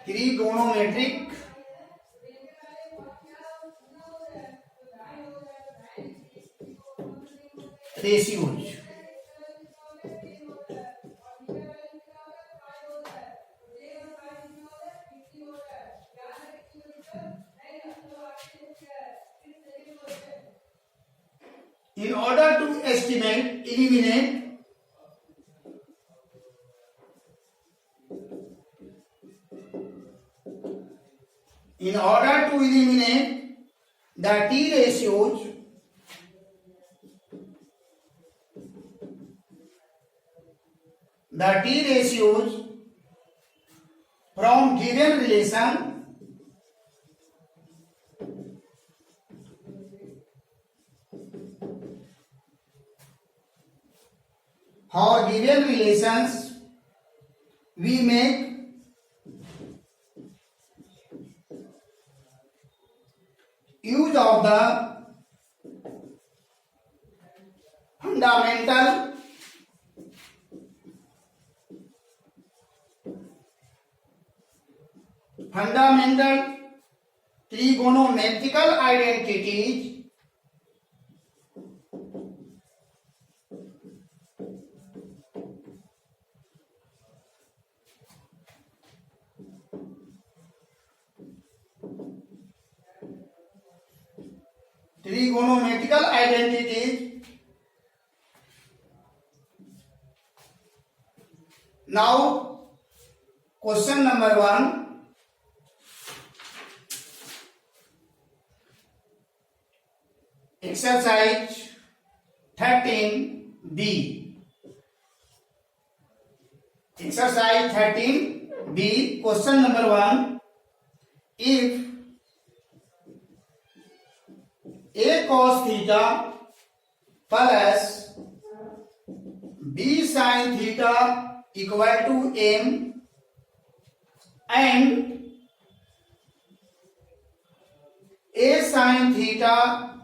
trigonometric ratios. In order to eliminate the T ratios, from given relation, for given relations we make use of the fundamental trigonometrical identities Now question number 1. Exercise 13B. Exercise 13B. Question number 1. If A cos theta plus B sin theta equal to M and A sin theta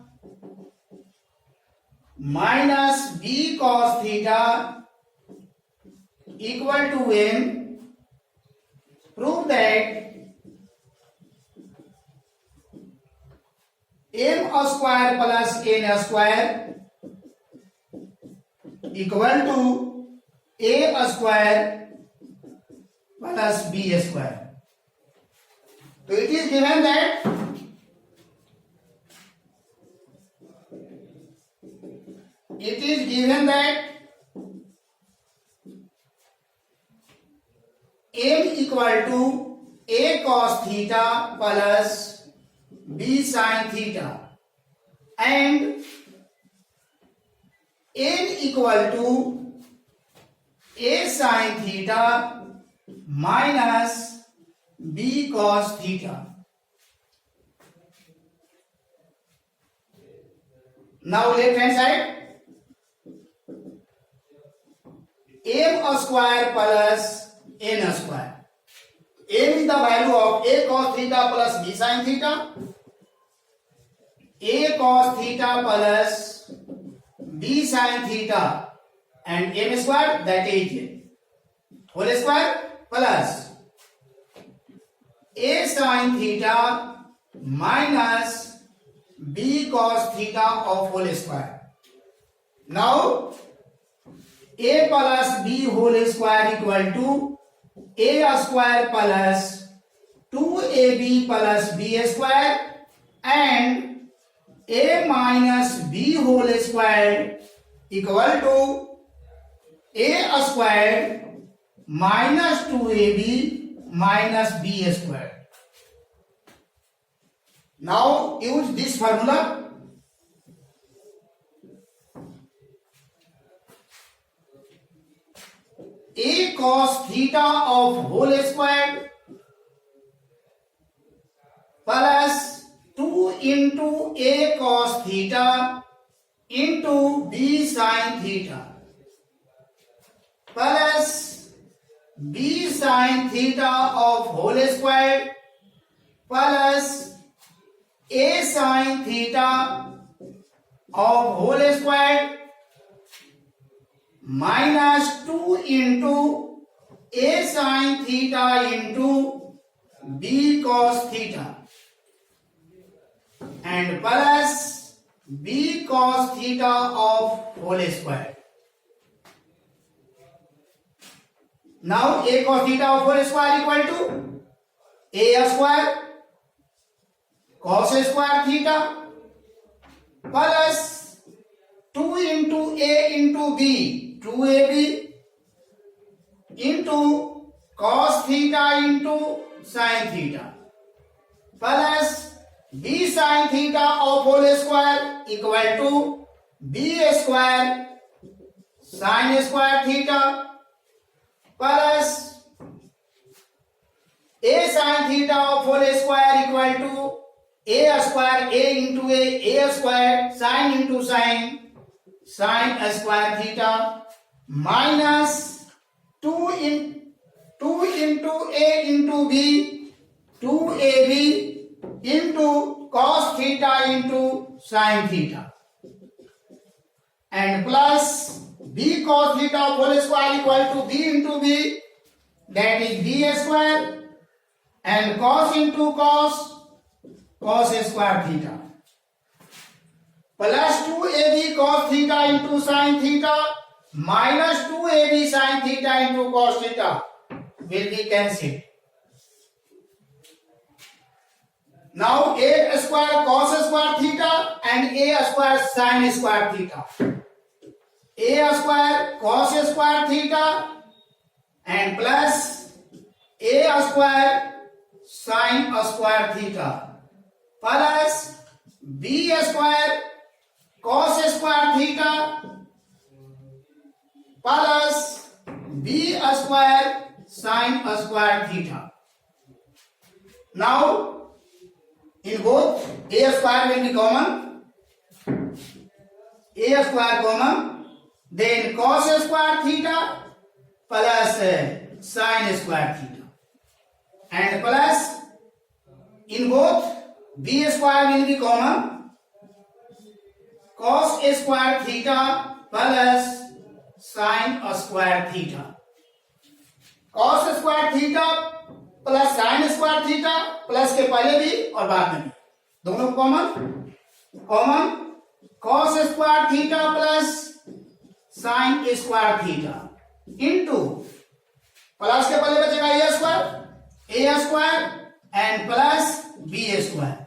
minus B cos theta equal to M, prove that M square plus N square equal to A square plus B square. So it is given that M equal to A cos theta plus B sin theta and N equal to A sin theta minus B cos theta. Now left hand side, M square plus N square. M is the value of A cos theta plus B sin theta. A cos theta plus B sin theta and M square, that is whole square, plus A sin theta minus B cos theta of whole square. Now A plus B whole square equal to A square plus 2AB plus B square and A minus B whole square equal to A square minus 2AB minus B square. Now use this formula. A cos theta of whole square plus 2 into A cos theta into B sin theta plus B sin theta of whole square plus A sin theta of whole square minus 2 into A sin theta into b cos theta and plus b cos theta of whole square. Now a cos theta of whole square equal to a square cos square theta plus 2 into a into b, 2ab into cos theta into sin theta plus b sin theta of whole square equal to b square sin square theta plus a sin theta of whole square equal to a square, a into a square sin into sin square theta minus 2 into a into b, 2ab into cos theta into sin theta and plus b cos theta of whole square equal to b into b, that is b square and cos into cos square theta plus 2ab cos theta into sin theta minus 2ab sin theta into cos theta will be cancelled. Now a square cos square theta and a square sin square theta, a square cos square theta and plus a square sin square theta plus b square cos square theta plus b square sin square theta. Now in both a square will be common, a square common, then cos square theta plus sin square theta and plus in both b square will be common, cos square theta plus sin square theta, cos square theta plus sine square theta plus के पहले भी और बाद में भी दोनों common cos square theta plus sine square theta into plus के पहले बचेगा A square and plus B square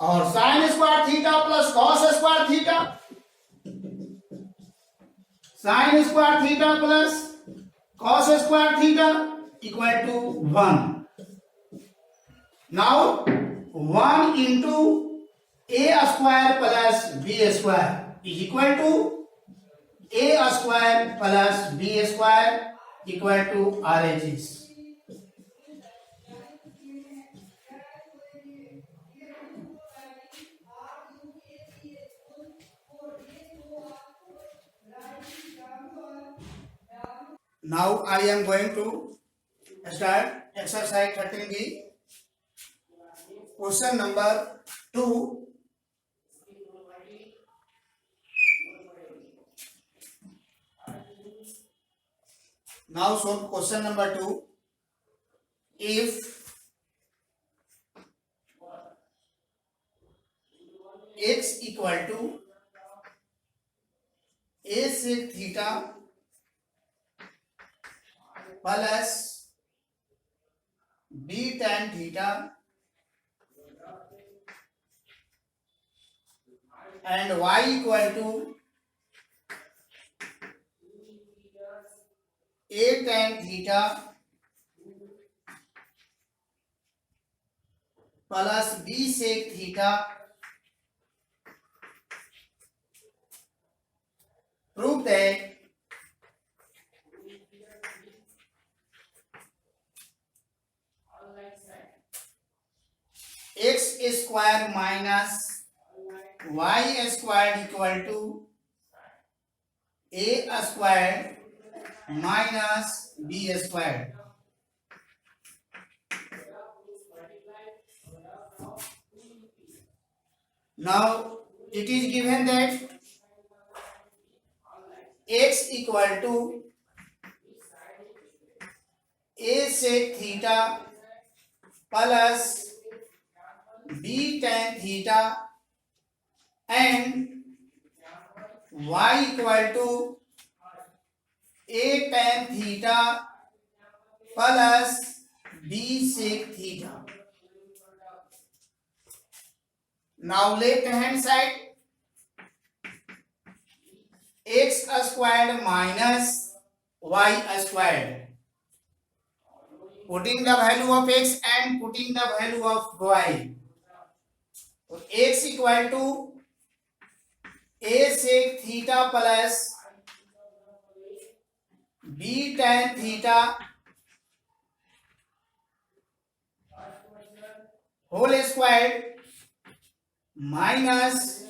और sine square theta plus cos square theta, sine square theta plus cos square theta equal to 1. Now 1 into a square plus b square is equal to a square plus b square equal to RHS. Now I am going to start exercise 13b, question number 2. Now solve question number 2. If x equal to a sec theta plus b tan theta and y equal to a tan theta plus b sec theta, prove that x square minus y square equal to a square minus b square. Now it is given that x equal to a sec theta plus b tan theta and y equal to a tan theta plus b sec theta. Now left hand side x squared minus y squared. Putting the value of x and putting the value of y. So x equal to a sec theta plus b tan theta whole squared minus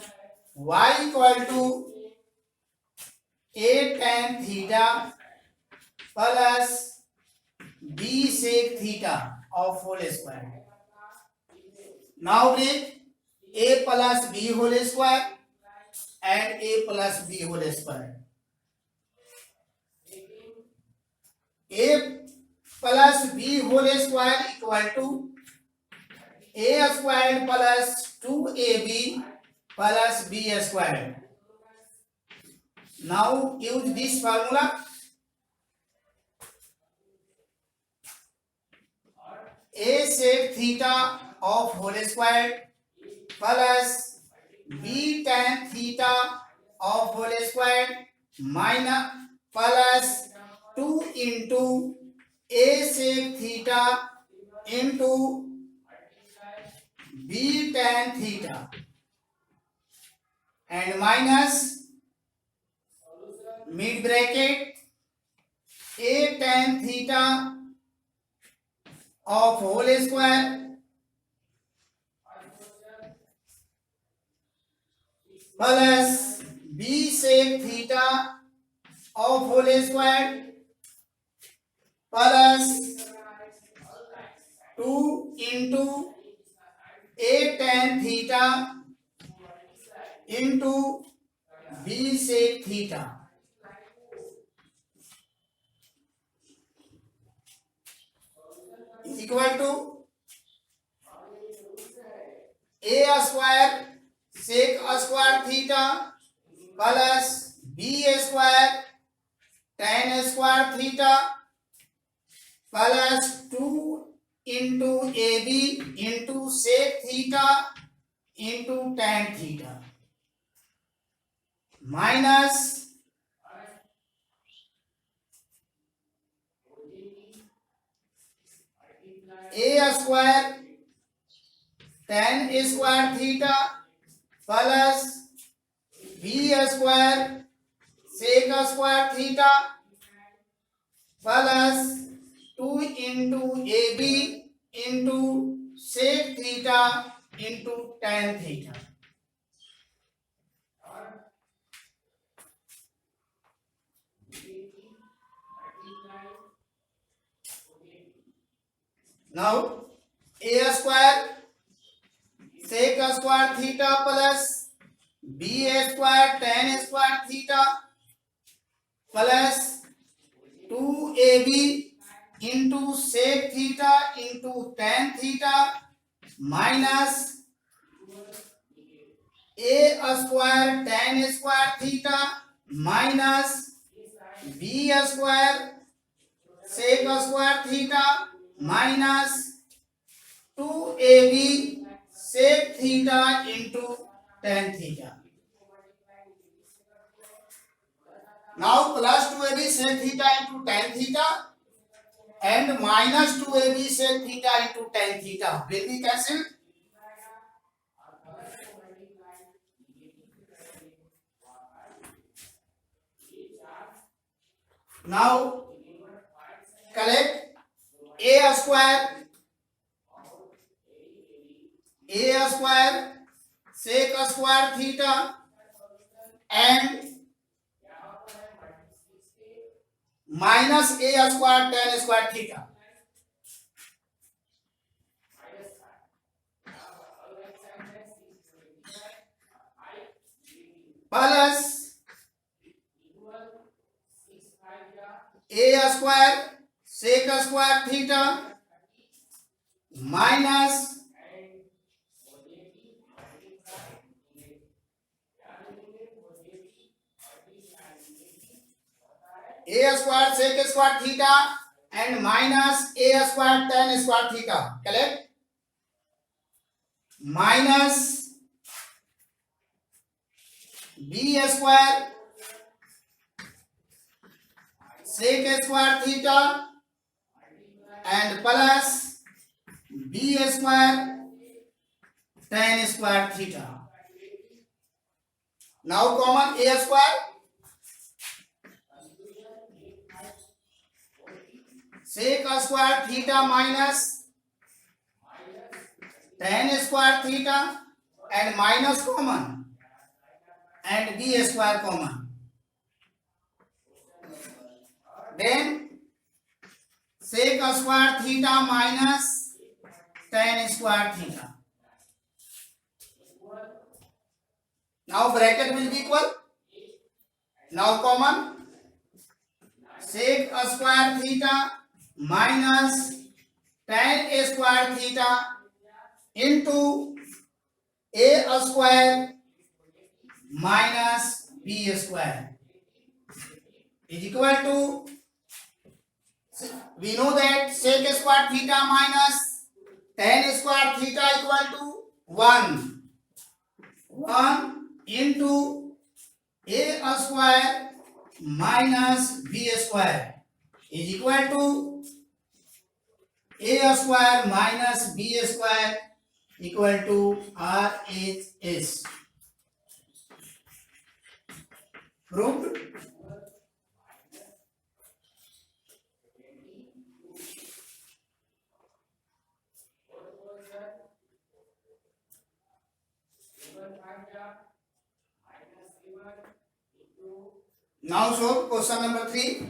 y equal to a tan theta plus b sec theta of whole square. Now break a plus b whole square and a plus b whole square. A plus b whole square equal to a squared plus 2ab plus b squared. Now use this formula. A sec theta of whole squared plus b tan theta of whole squared minus plus 2 into a sec theta into b tan theta and minus mid bracket a tan theta of whole square plus b sec theta of whole square plus 2 into a tan theta into b sec theta. Is equal to a square sec square theta plus b square tan square theta plus 2 into ab into sec theta into tan theta minus a square tan square theta plus b square sec square theta plus 2 into ab into sec theta into tan theta. Now a square sec square theta plus b square tan square theta plus 2ab into sec theta into tan theta minus a square tan square theta minus b square sec square theta minus 2ab sec theta into tan theta. Now plus 2ab sec theta into tan theta and minus 2ab sec theta into tan theta will be cancelled. Now collect a square sec square theta and minus a square tan square theta plus a square sec square theta minus a square sec square theta and minus a square tan square theta, correct? Minus b square sec square theta and plus B square tan square theta. Now common a square sec square theta minus tan square theta and minus common and b square common. Then sec square theta minus tan square theta. Now bracket will be equal. Now common sec square theta minus tan square theta into a square minus b square is equal to, we know that sec square theta minus tan square theta equal to 1 into a square minus b square is equal to a square minus b square equal to RHS. Proved. Now solve question number 3.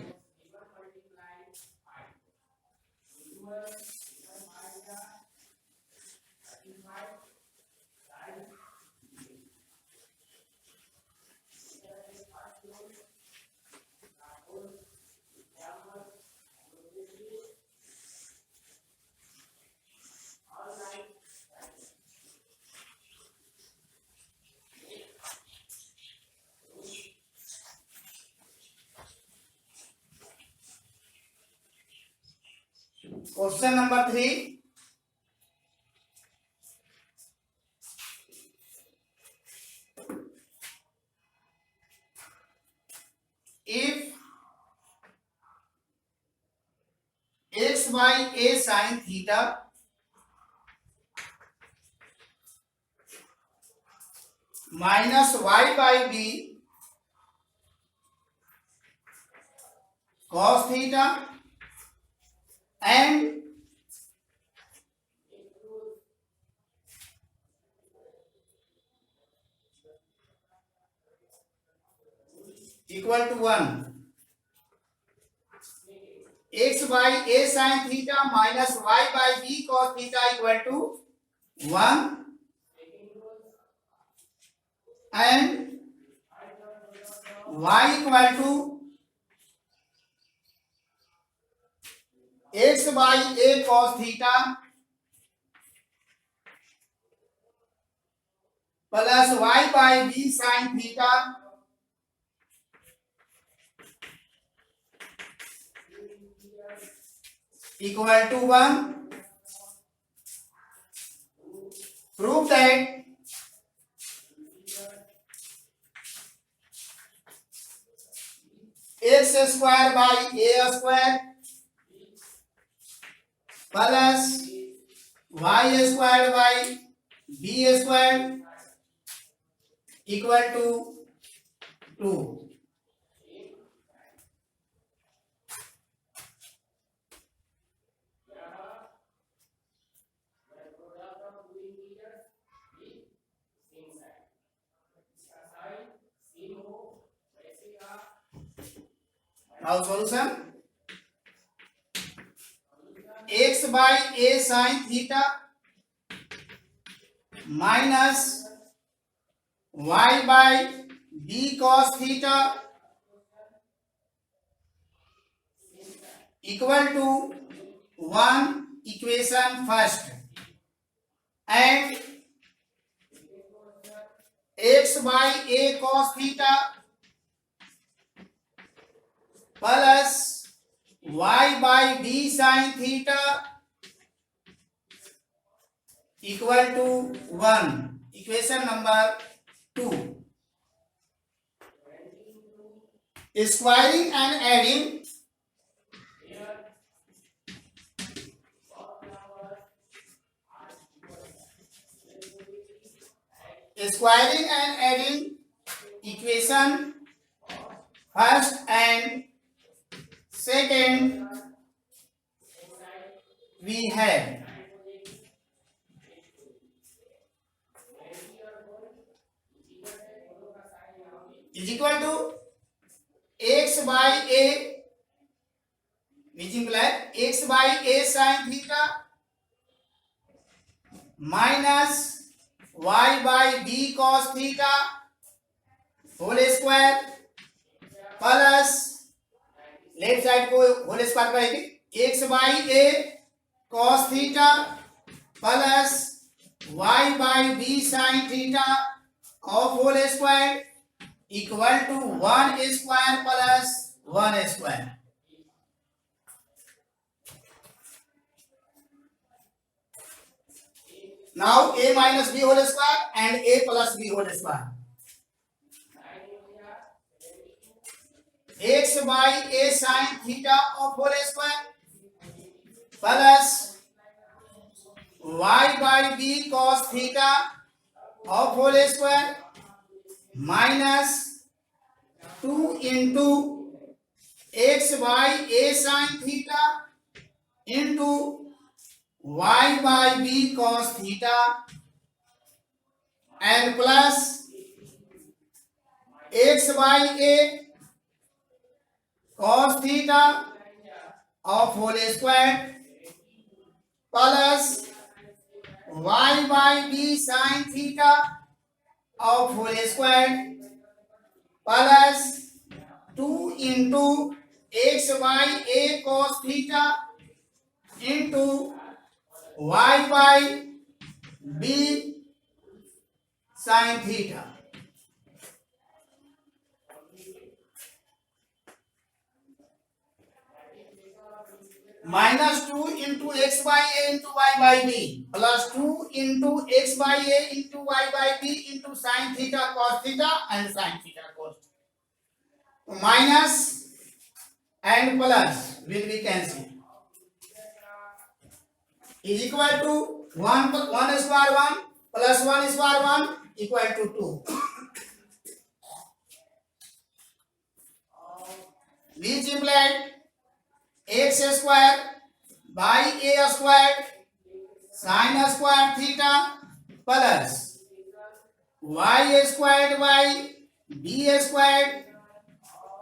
Question number 3. If x by a sin theta minus y by b cos theta and equal to 1, x by a sin theta minus y by b cos theta equal to 1 and y equal to x by a cos theta plus y by b sin theta equal to 1. Prove that x square by a square plus y square by b square equal to 2. Now solution. X by a sin theta minus y by b cos theta equal to 1. Equation first. and x by a cos theta plus y by b sin theta equal to 1. Equation number 2. Squaring and adding equation first and second we have is equal to x by a, which implies x by a sin theta minus y by b cos theta whole square plus left side को whole square करेंगे x by a cos theta plus y by b sin theta of whole square equal to 1 square plus 1 square. Now a minus b whole square and a plus b whole square. X by a sin theta of whole square plus y by b cos theta of whole square minus 2 into x by a sin theta into y by b cos theta and plus x by a cos theta of whole square plus y by b sin theta of whole square plus 2 into x by a cos theta into y by b sin theta. Minus 2 into x by a into y by b plus 2 into x by a into y by b into sin theta cos theta and sin theta cos. Minus and plus will be cancelled. Is equal to 1 square 1 plus 1 square 1 equal to 2. Which implied x square by a square sin square theta plus y squared by b squared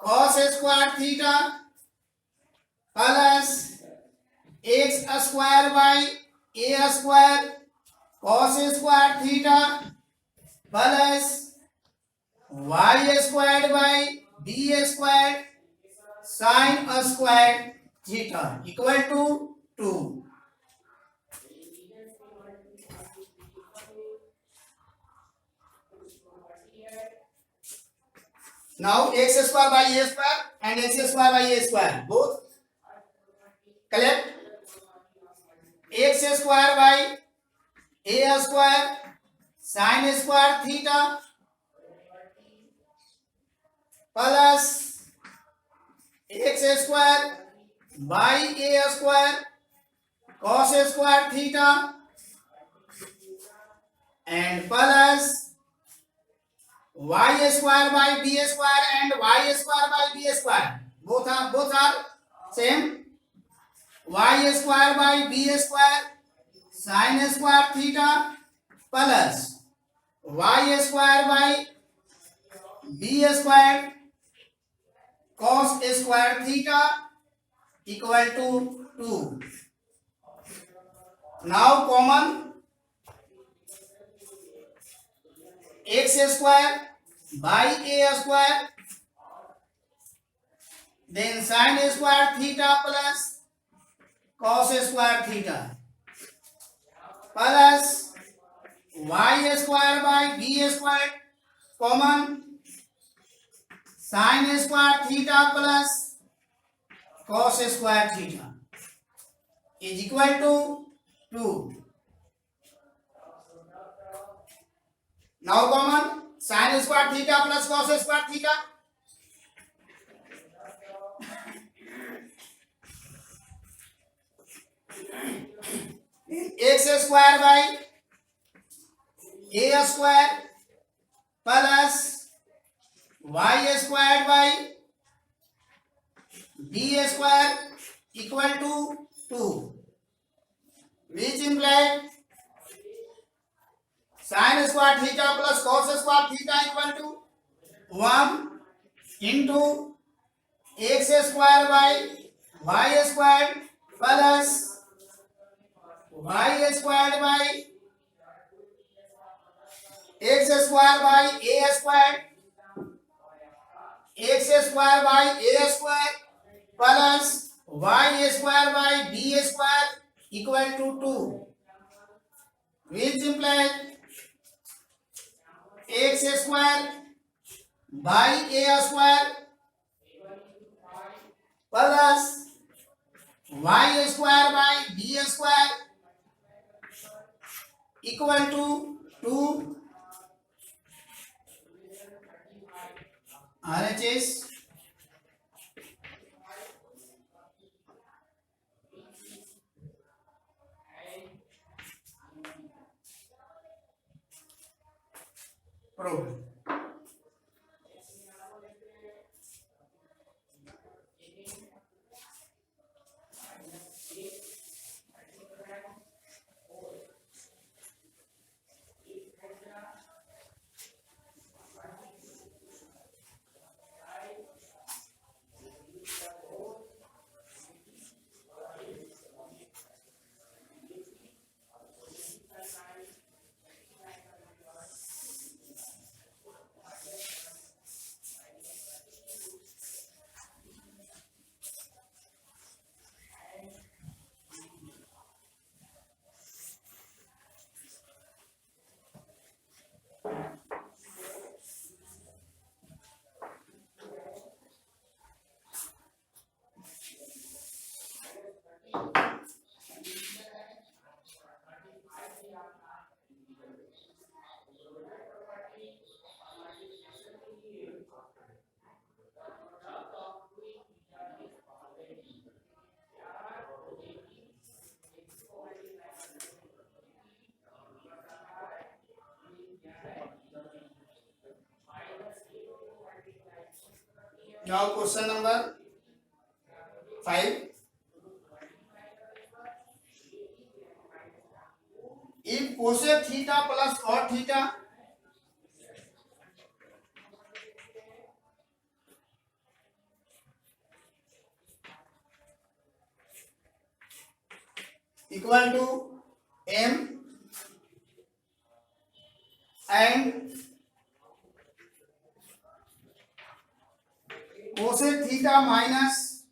cos square theta plus x square by a square cos square theta plus y squared by b squared sin square theta equal to 2. Now x square by a square and x square by a square both collect. X square by a square sin square theta plus x square by a square cos square theta and plus y square by b square and y square by b square both are same. Y square by b square sin square theta plus y square by b square cos square theta equal to 2. Now common x square by a square then sin square theta plus cos square theta plus y square by b square common sine square theta plus cos square theta is equal to 2. Now common sine square theta plus cos square theta x square by a square plus y square by b square equal to 2, which implies sin square theta plus cos square theta equal to 1 into x square by y square plus y square by x square by a square, x square by a square plus y square by b square equal to 2, which implies x square by a square plus y square by b square equal to 2 RHS. Problem. Now question number 5. If cosec theta plus cot theta equal to m and cosec theta minus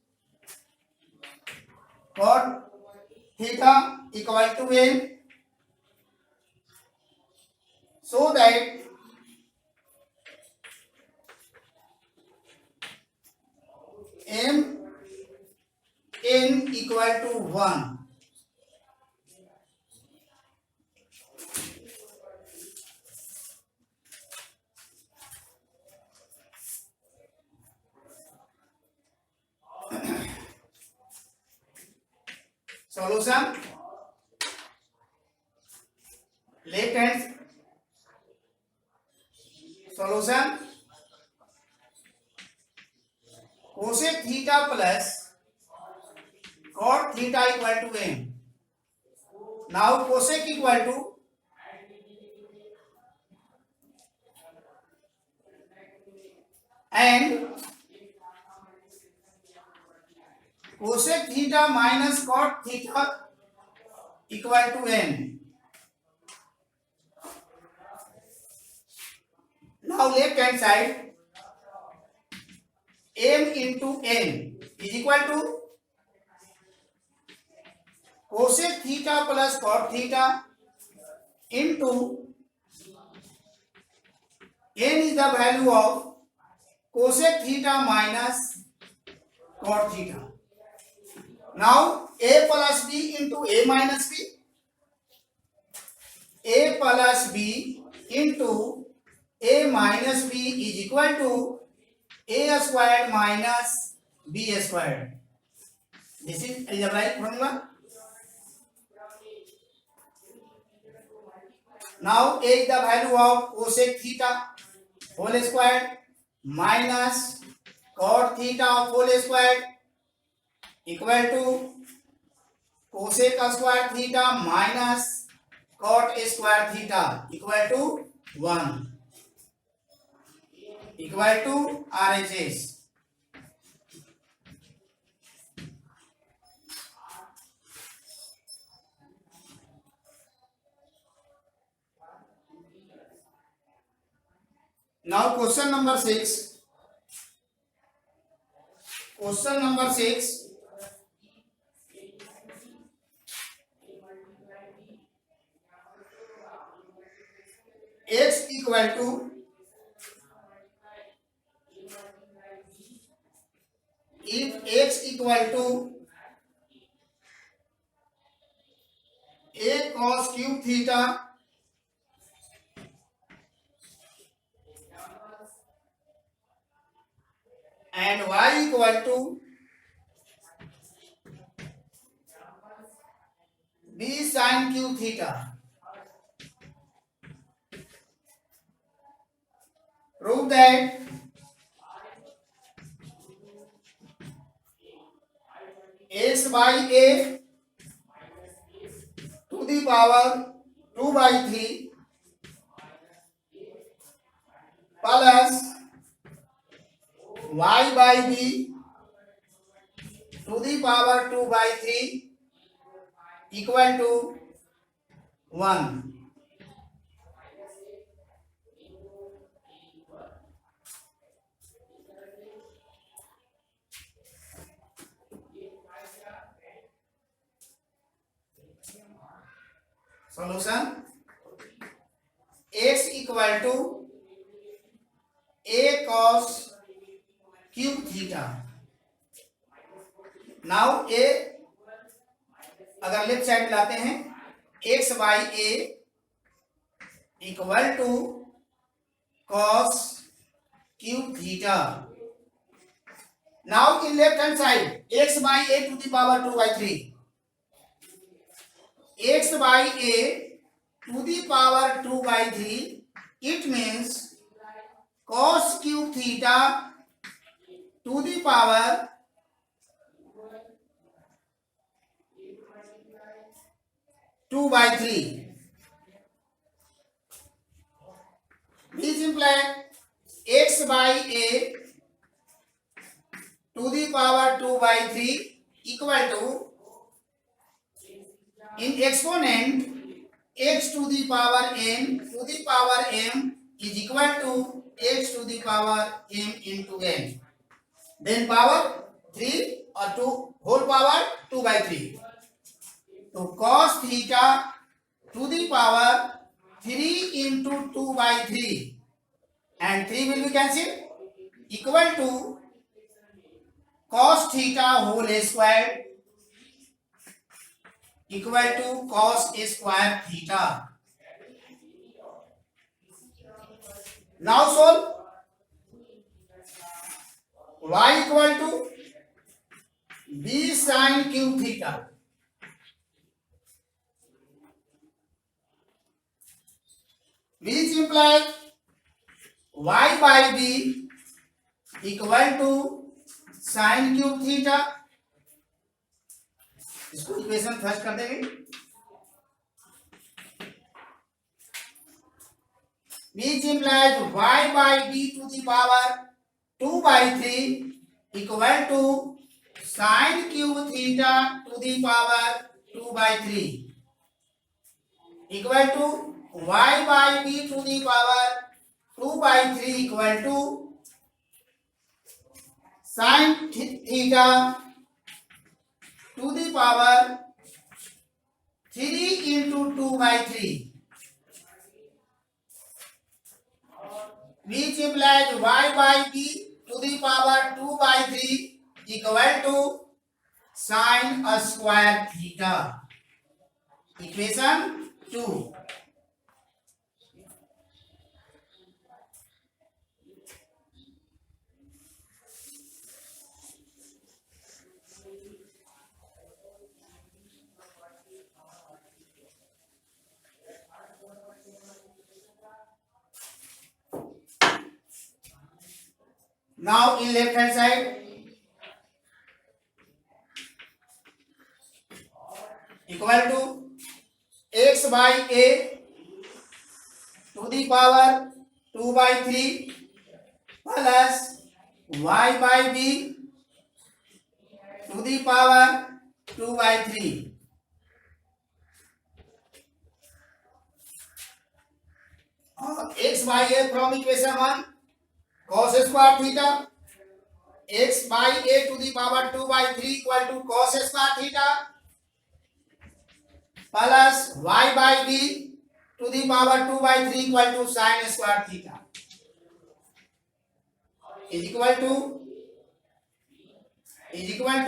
cot theta equal to m, so that m n equal to 1. Solution. Left hand solution. Cosec theta plus cot theta equal to m. Now cosec equal to and cosec theta minus cot theta equal to n. Now left hand side m into n is equal to cosec theta plus cot theta into n is the value of cosec theta minus cot theta. Now a plus b into a minus b, a plus b into a minus b is equal to a squared minus b squared. This is algebraic formula. Now a is the value of cosec theta whole squared minus cot theta whole squared equal to cosec square theta minus cot square theta equal to 1 equal to RHS. Now question number 6. Question number 6. X equal to if x equal to a cos cube theta and y equal to b sin cube theta. Prove that x by a to the power 2 by 3 plus y by b to the power 2 by 3 equal to 1. Solution: x equal to a cos cube theta. Now a अगर left side लाते हैं x by a equal to cos cube theta. Now in left hand side x by a to the power 2 by 3. X by a to the power 2 by 3, it means cos cube theta to the power 2 by 3. This implies x by a to the power 2 by 3 equal to, in exponent, x to the power m is equal to x to the power m into n. Then power 3 or 2 whole power 2 by 3. So cos theta to the power 3 into 2 by 3 and 3 will be cancelled equal to cos theta whole square equal to cos square theta. Now solve. Y equal to b sin cube theta. Which implies y by b equal to sin cube theta. इसको equation first कर देंगे. Which implies y by b to the power 2 by 3 equal to sin cube theta to the power 2 by 3 equal to y by b to the power 2 by 3 equal to sin theta to the power 3 into 2 by 3. which implies y by b to the power 2 by 3 equal to sin a square theta. Equation 2. Now in left hand side, equal to x by a to the power 2 by 3 plus y by b to the power 2 by 3. X by a from equation 1 cos square theta, x by a to the power 2 by 3 equal to cos square theta plus y by b to the power 2 by 3 equal to sin square theta is equal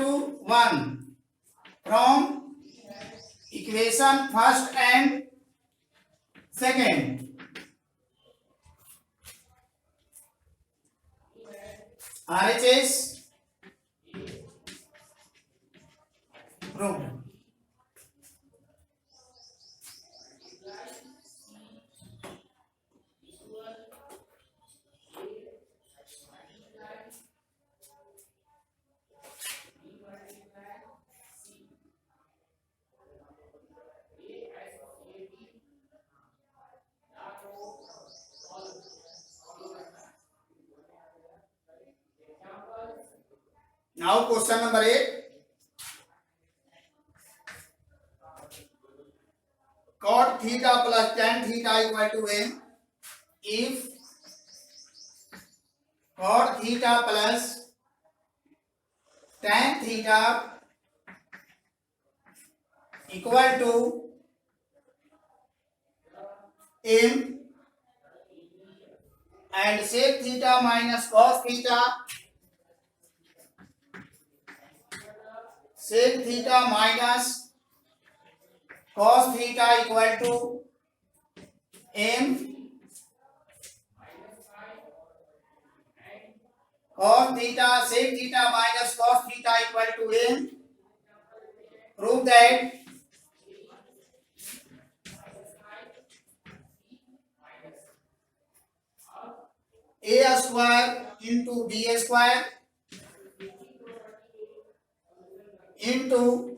to 1 from equation first and second. RHS proved. Now question number 8. Cot theta plus tan theta equal to m if cot theta plus tan theta equal to m and sec theta minus cos theta, sec theta minus cos theta equal to m cos theta, sec theta minus cos theta equal to m. Prove that a square into b square into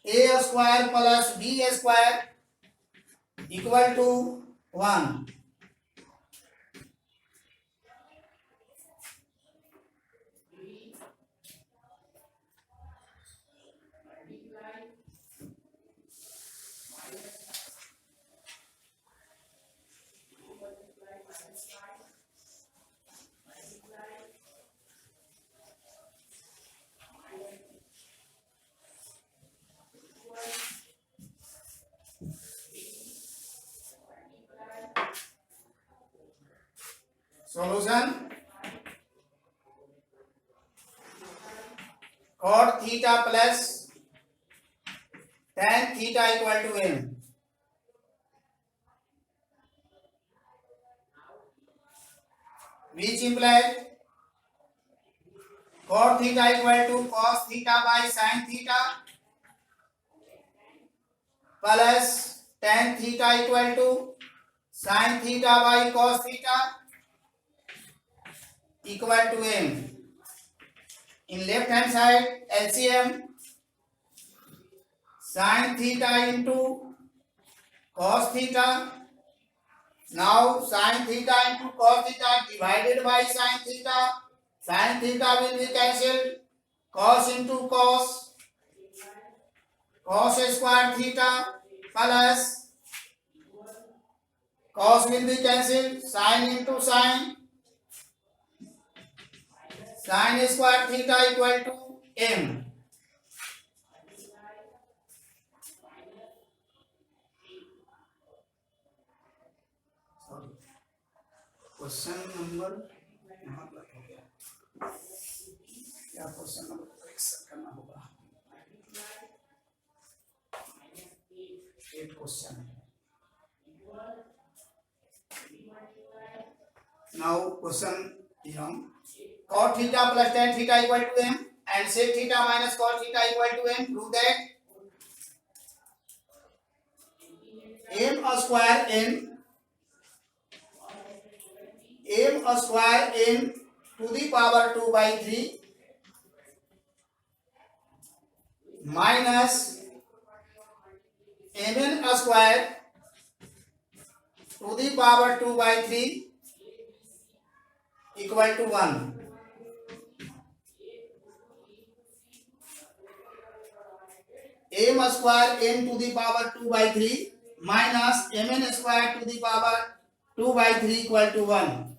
a square plus b square equal to 1. Solution: cot theta plus tan theta equal to m. Which implies cot theta equal to cos theta by sin theta plus tan theta equal to sin theta by cos theta equal to m. In left hand side, LCM sin theta into cos theta. Now sin theta into cos theta divided by sin theta. Sin theta will be cancelled. Cos into cos, cos square theta plus cos will be cancelled. Sin into sin, sin square theta equal to m. Question number यहाँ पर हो गया, क्या question number correction करना होगा, 8 question है। Now question cot theta plus tan theta equal to m and sec theta minus cot theta equal to m. Prove that m square n to the power 2 by 3 minus mn square to the power 2 by 3 equal to 1. m square n to the power 2 by 3 minus mn square to the power 2 by 3 equal to 1.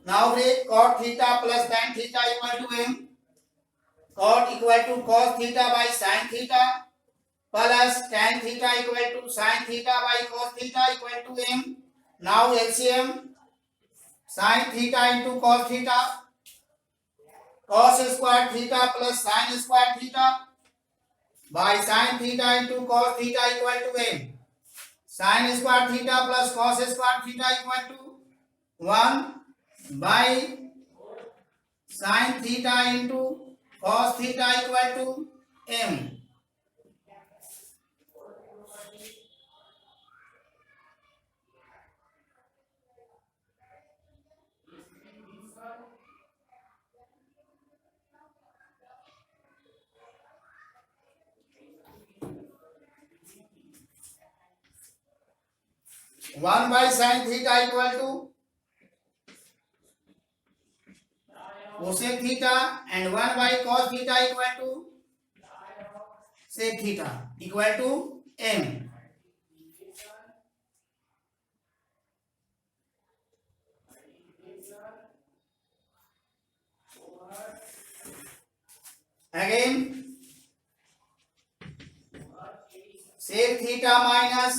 Now break cot theta plus tan theta equal to m. Cot equal to cos theta by sin theta plus tan theta equal to sin theta by cos theta equal to m. Now LCM sin theta into cos theta, cos square theta plus sin square theta by sin theta into cos theta equal to m. Sin square theta plus cos square theta equal to 1 by sin theta into cos theta equal to m. One by sin theta equal to cosec theta and 1 by cos theta equal to sec theta equal to m. Again sec theta minus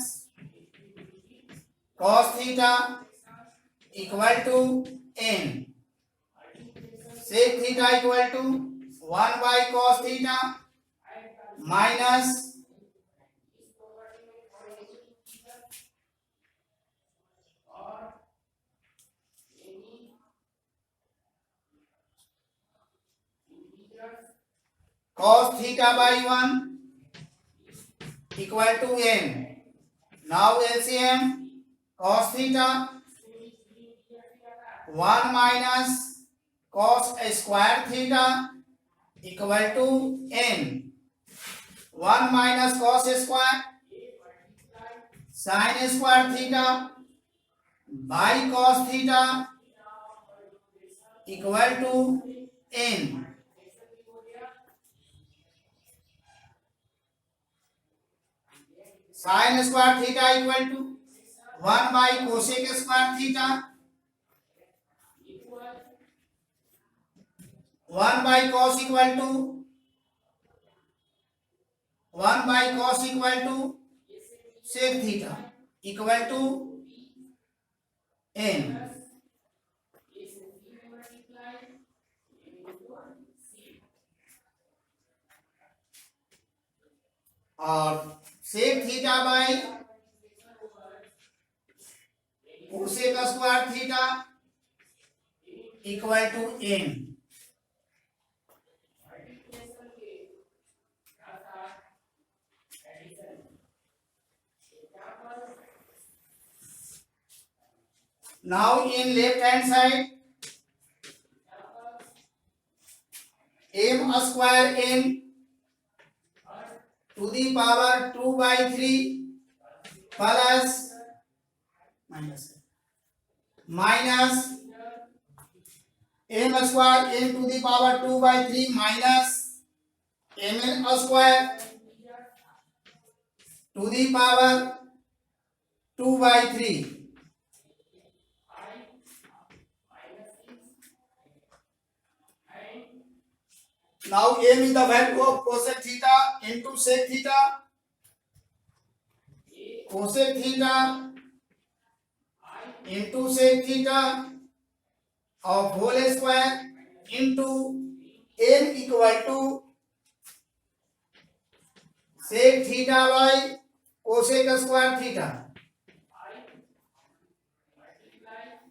cos theta equal to n. Sec theta equal to 1 by cos theta minus cos theta by 1 equal to n. Now LCM cos theta 1 minus cos square theta equal to n. 1 minus cos square sin square theta by cos theta equal to n. Sin square theta equal to 1 by cosec square theta 1 by cos equal to 1 by cos equal to sec theta equal to n. और sec theta by cosec square theta equal to n. Now in left hand side m square n to the power 2 by 3 plus minus m square n to the power 2 by 3 minus mn square to the power 2 by 3. Now m is the value of cosec theta into sec theta. Cosec theta into sec theta of whole square into n equal to sec theta by cosec square theta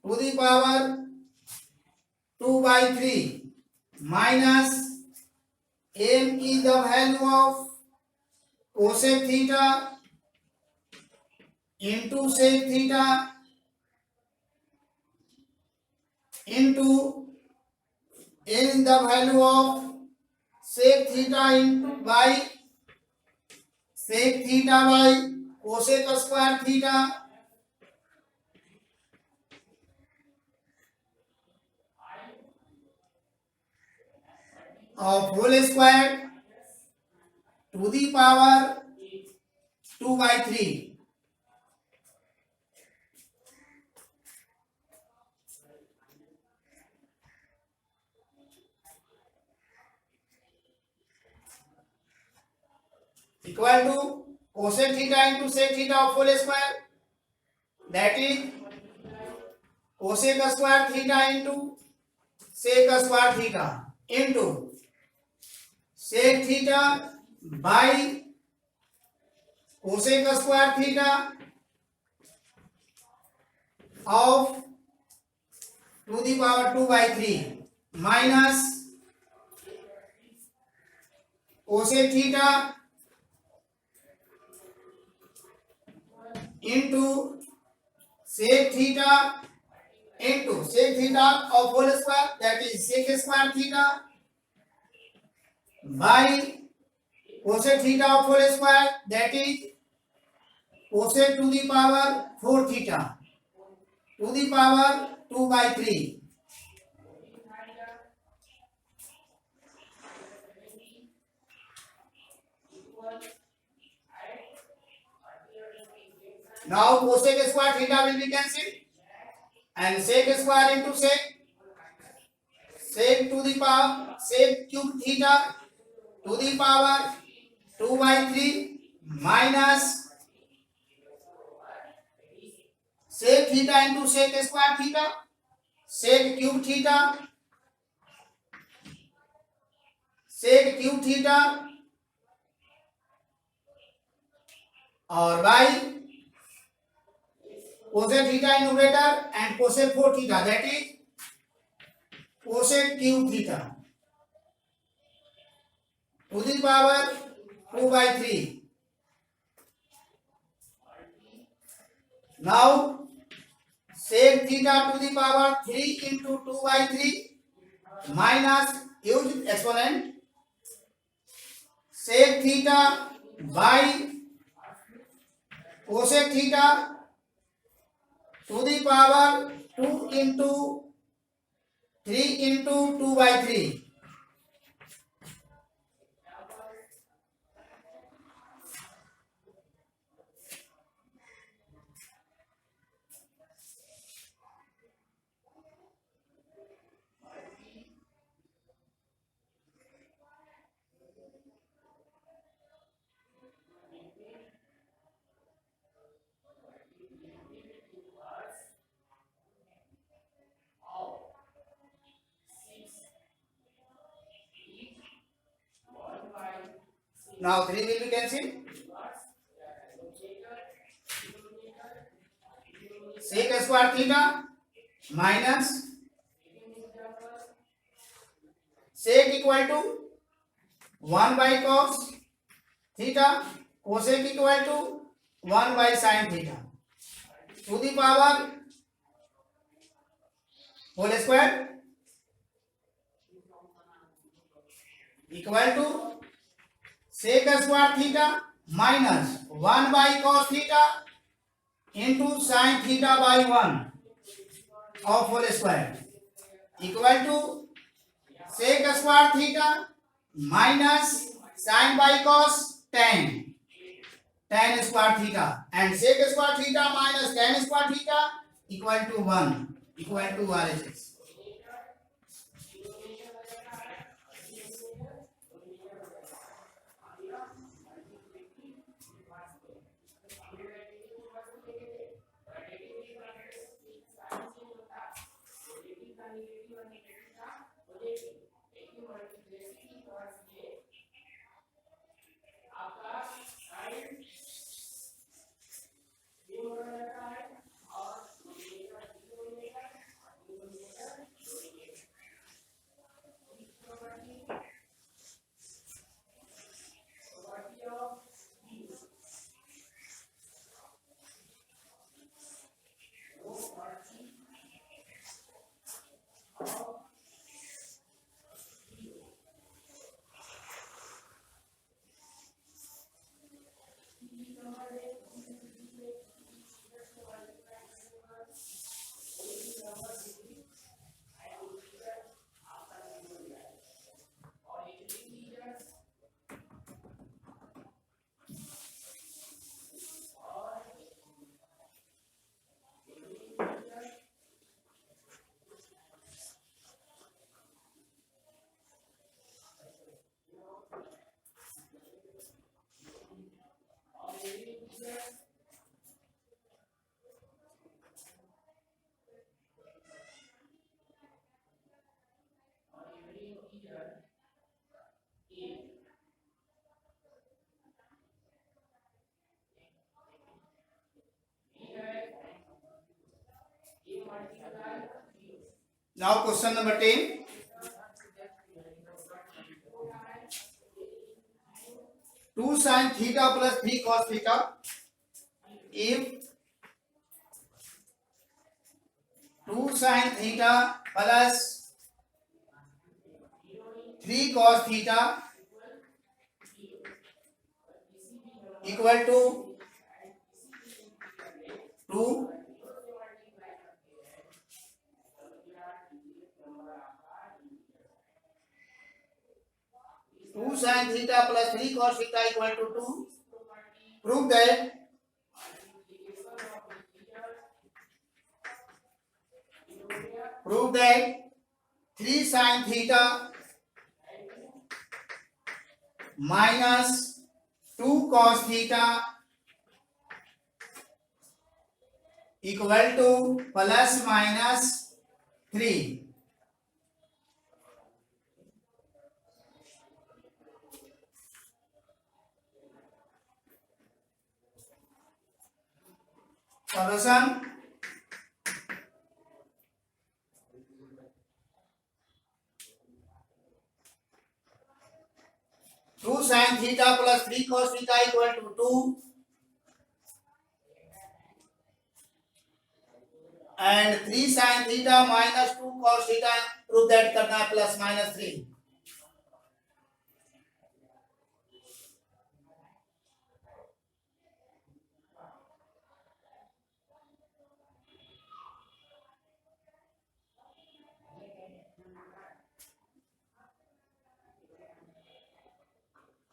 to the power 2 by 3 minus m is the value of cosec theta into sec theta into n is the value of sec theta into by sec theta by cosec square theta of whole square to the power 2 by 3 equal to cosec theta into sec theta of whole square, that is cosec square theta into sec square theta into sec theta by cosec square theta of to the power 2 by 3 minus cosec theta into sec theta into sec theta of whole square, that is sec square theta by cosec theta of whole square, that is cosec to the power 4 theta to the power 2 by 3 now cosec square theta will be cancelled and sec square into sec to the power sec cube theta to the power 2 by 3 minus sec theta into sec square theta sec cube theta और by cosec theta in numerator and cosec 4 theta, that is cosec cube theta to the power 2 by 3. Now sec theta to the power 3 into 2 by 3 minus use exponent sec theta by cosec theta to the power 2 into 3 into 2 by 3 now 3 will be cancelled. Sec square theta minus sec equal to 1 by cos theta cosec equal to 1 by sin theta to the power whole square equal to sec square theta minus 1 by cos theta into sin theta by 1 of whole square equal to sec square theta minus sin by cos tan square theta and sec square theta minus tan square theta equal to 1 equal to RHS. Now question number 10. Two sin theta plus 3 cos theta. If 2 sin theta plus 3 cos theta equal to 2, sin theta plus 3 cos theta equal to 2. Prove that 3 sin theta minus 2 cos theta equal to plus minus 3. Solution. Two sin theta plus 3 cos theta equal to 2, and 3 sin theta minus 2 cos theta, prove that करना है plus minus 3.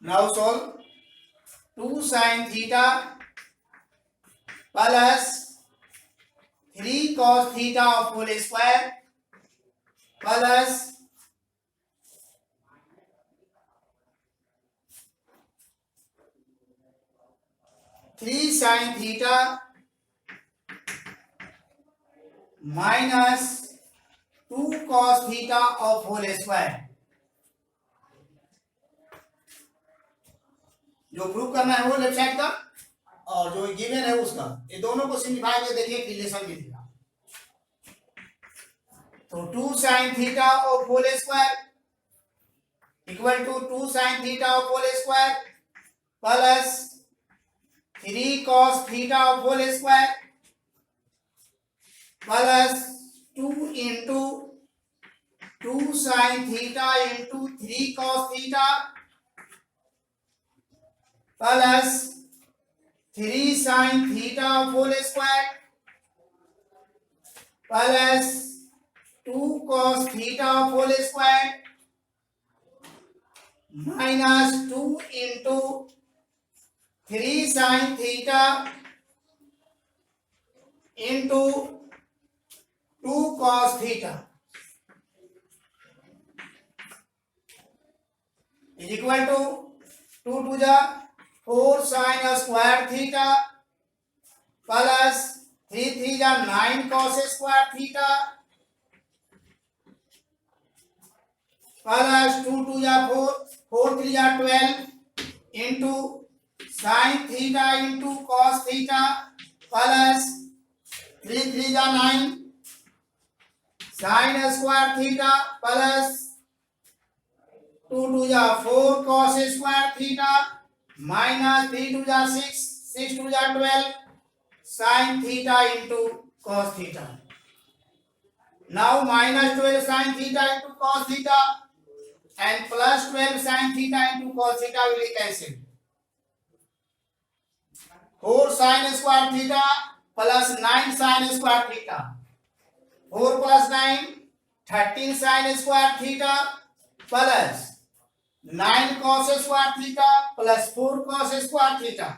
Now solve. 2 sin theta plus 3 cos theta of whole square plus 3 sin theta minus 2 cos theta of whole square. जो prove करना है वो left side का और जो given है उसका, ये दोनों को सिंप्लीफाई करके देखिए रिलेशन मिलेगा. तो 2 sin theta of whole square equal to 2 sin theta of whole square plus 3 cos theta of whole square plus 2 into 2 sin theta into 3 cos theta plus 3 sin theta of whole square plus 2 cos theta of whole square minus 2 into 3 sin theta into 2 cos theta is equal to 2 to the 4 sin square theta plus 3 3 जा 9 cos square theta plus 2 2 जा 4 4 3 जा 12 into sin theta into cos theta plus 3 3 जा 9 sin square theta plus 2 2 जा 4 cos square theta minus 3 2 जा 6 6 2 जा 12 sin theta into cos theta. Now minus 12 sin theta into cos theta and plus 12 sin theta into cos theta will be cancelled. 4 sin square theta plus 9 sin square theta. 4 plus 9 13 sin square theta plus 9 cos square theta plus 4 cos square theta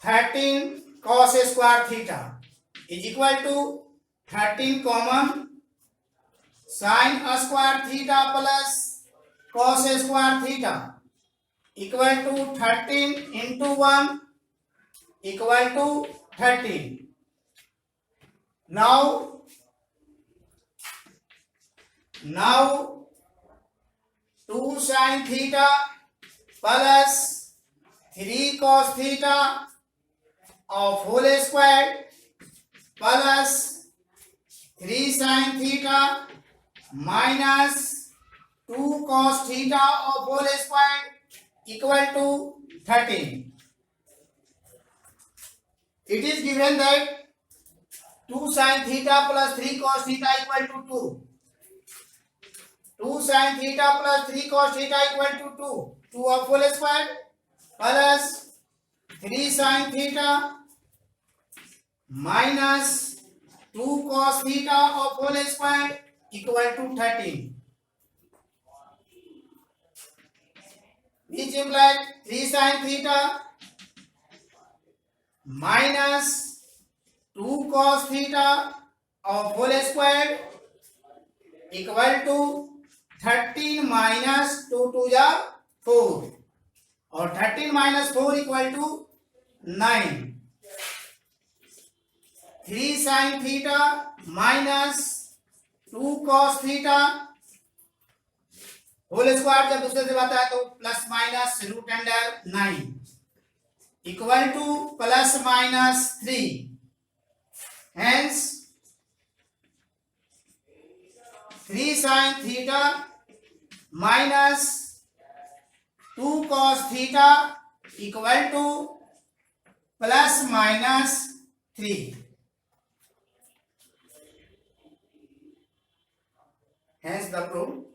13 cos square theta is equal to 13 common sin square theta plus cos square theta equal to 13 into 1 equal to 13. Now 2 sin theta plus 3 cos theta of whole square plus 3 sin theta minus 2 cos theta of whole square equal to 13. It is given that 2 sin theta plus 3 cos theta equal to 2. 2 sin theta plus 3 cos theta equal to 2. 2 of whole square plus 3 sin theta minus 2 cos theta of whole square equal to 13. Which implies 3 sin theta minus 2 cos theta of whole square equal to 13 minus 2 to the 4 और 13 minus 4 equal to 9. 3 sin theta minus 2 cos theta whole square जब दूसरे से आता है तो plus minus root under 9 equal to plus minus 3. Hence 3 sin theta minus 2 cos theta equal to plus minus 3. Hence the proof.